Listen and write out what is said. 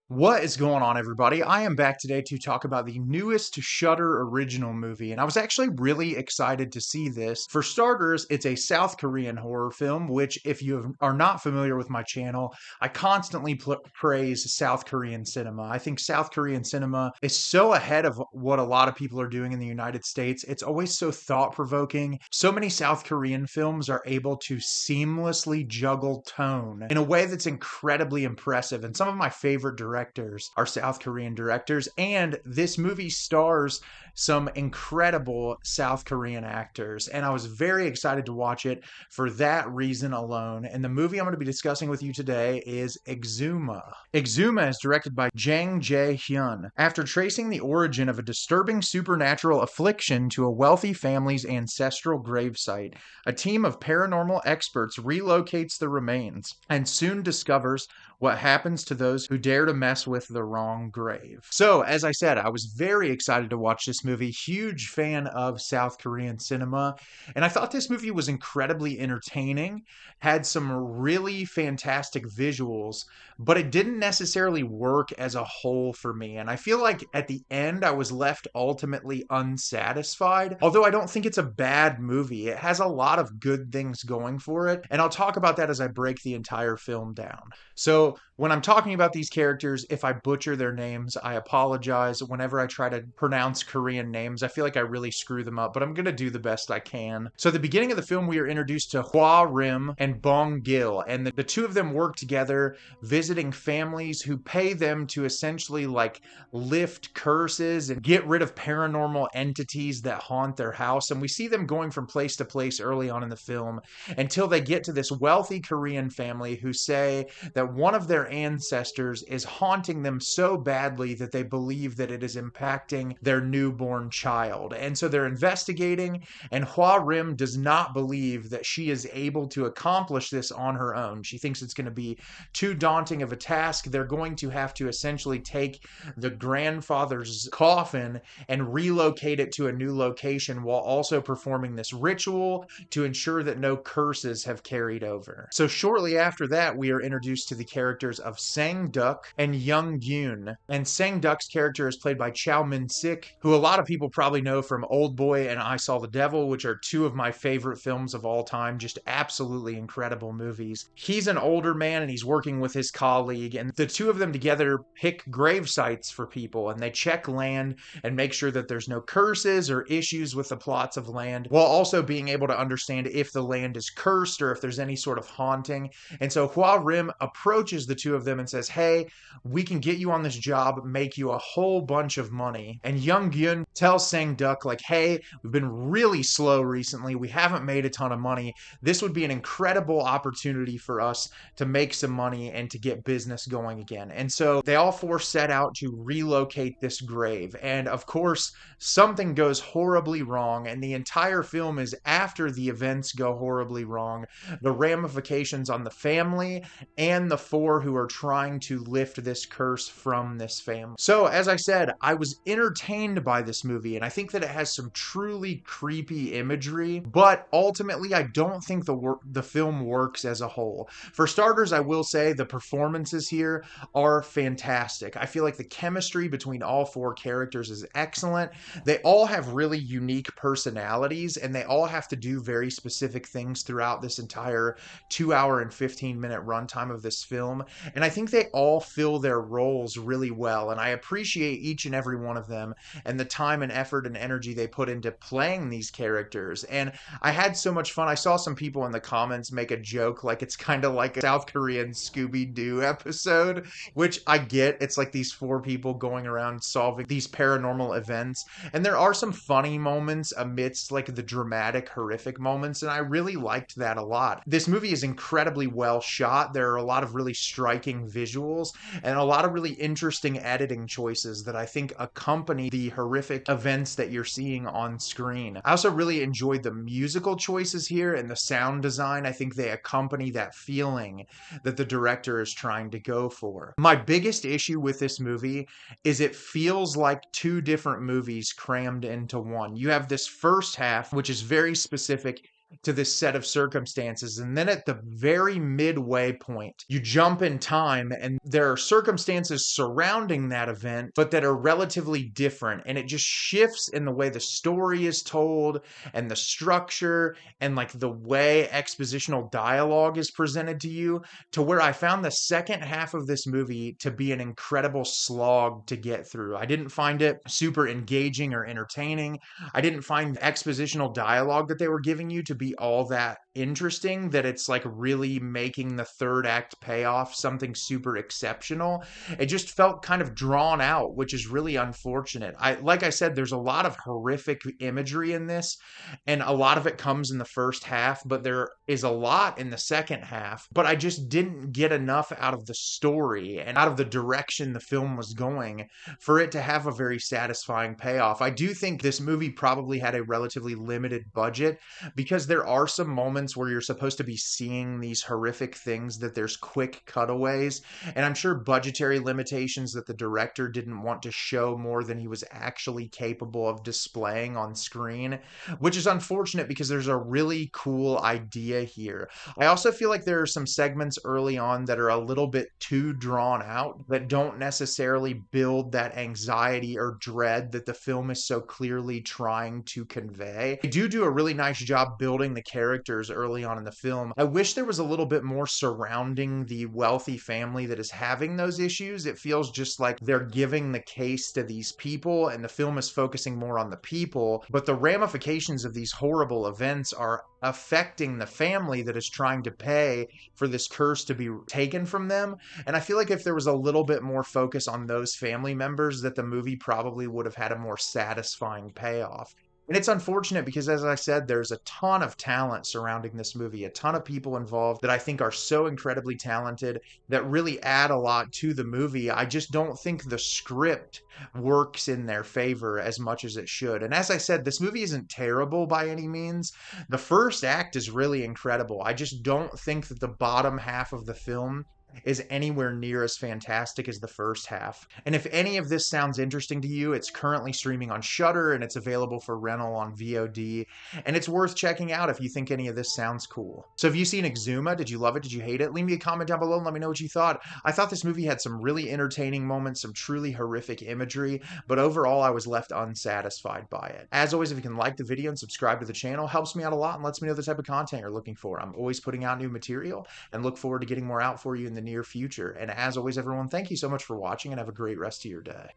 What is going on, everybody? I am back today to talk about the newest Shudder original movie, and I was actually really excited to see this. For starters, it's a South Korean horror film, which, if you are not familiar with my channel, I constantly praise South Korean cinema. I think South Korean cinema is so ahead of what a lot of people are doing in the United States. It's always so thought-provoking. So many South Korean films are able to seamlessly juggle tone in a way that's incredibly impressive, and some of my favorite directors are South Korean directors, and this movie stars some incredible South Korean actors, and I was very excited to watch it for that reason alone. And the movie I'm going to be discussing with you today is Exhuma. Exhuma is directed by Jang Jae-hyun. After tracing the origin of a disturbing supernatural affliction to a wealthy family's ancestral gravesite, a team of paranormal experts relocates the remains and soon discovers what happens to those who dare to mess with the wrong grave. So, as I said, I was very excited to watch this movie. Huge fan of South Korean cinema. And I thought this movie was incredibly entertaining, had some really fantastic visuals, but it didn't necessarily work as a whole for me. And I feel like at the end, I was left ultimately unsatisfied. Although I don't think it's a bad movie, it has a lot of good things going for it. And I'll talk about that as I break the entire film down. So, when I'm talking about these characters, if I butcher their names, I apologize. Whenever I try to pronounce Korean names, I feel like I really screw them up, but I'm going to do the best I can. So, at the beginning of the film, we are introduced to Hwa Rim and Bong Gil, and the two of them work together visiting families who pay them to essentially like lift curses and get rid of paranormal entities that haunt their house. And we see them going from place to place early on in the film until they get to this wealthy Korean family who say that one of their ancestors is haunting them so badly that they believe that it is impacting their newborn child. And so they're investigating, and Hwa Rim does not believe that she is able to accomplish this on her own. She thinks it's going to be too daunting of a task. They're going to have to essentially take the grandfather's coffin and relocate it to a new location while also performing this ritual to ensure that no curses have carried over. So shortly after that, we are introduced to the characters of Sang-duk and Young-gyun. And Sang-duk's character is played by Choi Min-sik, who a lot of people probably know from Old Boy and I Saw the Devil, which are two of my favorite films of all time. Just absolutely incredible movies. He's an older man and he's working with his colleague, and the two of them together pick grave sites for people, and they check land and make sure that there's no curses or issues with the plots of land, while also being able to understand if the land is cursed or if there's any sort of haunting. And so Hwa Rim approaches the two of them and says, hey, we can get you on this job, make you a whole bunch of money. And Young-gyun tells Sang-duk, like, hey, we've been really slow recently. We haven't made a ton of money. This would be an incredible opportunity for us to make some money and to get business going again. And so they all four set out to relocate this grave. And of course, something goes horribly wrong, and the entire film is after the events go horribly wrong, the ramifications on the family and the four who are trying to lift this curse from this family. So, as I said, I was entertained by this movie, and I think that it has some truly creepy imagery, but ultimately, I don't think the film works as a whole. For starters, I will say the performances here are fantastic. I feel like the chemistry between all four characters is excellent. They all have really unique personalities, and they all have to do very specific things throughout this entire 2 hour and 15-minute runtime of this film. And I think they all fill their roles really well, and I appreciate each and every one of them and the time and effort and energy they put into playing these characters. And I had so much fun. I saw some people in the comments make a joke like it's kind of like a South Korean Scooby-Doo episode, which I get. It's like these four people going around solving these paranormal events. And there are some funny moments amidst like the dramatic, horrific moments, and I really liked that a lot. This movie is incredibly well shot. There are a lot of really striking visuals and a lot of really interesting editing choices that I think accompany the horrific events that you're seeing on screen. I also really enjoyed the musical choices here and the sound design. I think they accompany that feeling that the director is trying to go for. My biggest issue with this movie is it feels like two different movies crammed into one. You have this first half, which is very specific to this set of circumstances. And then at the very midway point, you jump in time and there are circumstances surrounding that event, but that are relatively different. And it just shifts in the way the story is told and the structure and like the way expositional dialogue is presented to you, to where I found the second half of this movie to be an incredible slog to get through. I didn't find it super engaging or entertaining. I didn't find the expositional dialogue that they were giving you to be all that interesting, that it's like really making the third act payoff something super exceptional. It just felt kind of drawn out, which is really unfortunate. Like I said, there's a lot of horrific imagery in this, and a lot of it comes in the first half, but there is a lot in the second half. But I just didn't get enough out of the story and out of the direction the film was going for it to have a very satisfying payoff. I do think this movie probably had a relatively limited budget, because there are some moments where you're supposed to be seeing these horrific things that there's quick cutaways, and I'm sure budgetary limitations that the director didn't want to show more than he was actually capable of displaying on screen, which is unfortunate because there's a really cool idea here. I also feel like there are some segments early on that are a little bit too drawn out, that don't necessarily build that anxiety or dread that the film is so clearly trying to convey. They do a really nice job building the characters early on in the film. I wish there was a little bit more surrounding the wealthy family that is having those issues. It feels just like they're giving the case to these people and the film is focusing more on the people, but the ramifications of these horrible events are affecting the family that is trying to pay for this curse to be taken from them. And I feel like if there was a little bit more focus on those family members, that the movie probably would have had a more satisfying payoff. And it's unfortunate because, as I said, there's a ton of talent surrounding this movie, a ton of people involved that I think are so incredibly talented that really add a lot to the movie. I just don't think the script works in their favor as much as it should. And as I said, this movie isn't terrible by any means. The first act is really incredible. I just don't think that the bottom half of the film is anywhere near as fantastic as the first half. And if any of this sounds interesting to you, it's currently streaming on Shudder and it's available for rental on VOD. And it's worth checking out if you think any of this sounds cool. So have you seen Exhuma? Did you love it? Did you hate it? Leave me a comment down below and let me know what you thought. I thought this movie had some really entertaining moments, some truly horrific imagery, but overall I was left unsatisfied by it. As always, if you can like the video and subscribe to the channel, helps me out a lot and lets me know the type of content you're looking for. I'm always putting out new material and look forward to getting more out for you in the near future. And as always, everyone, thank you so much for watching and have a great rest of your day.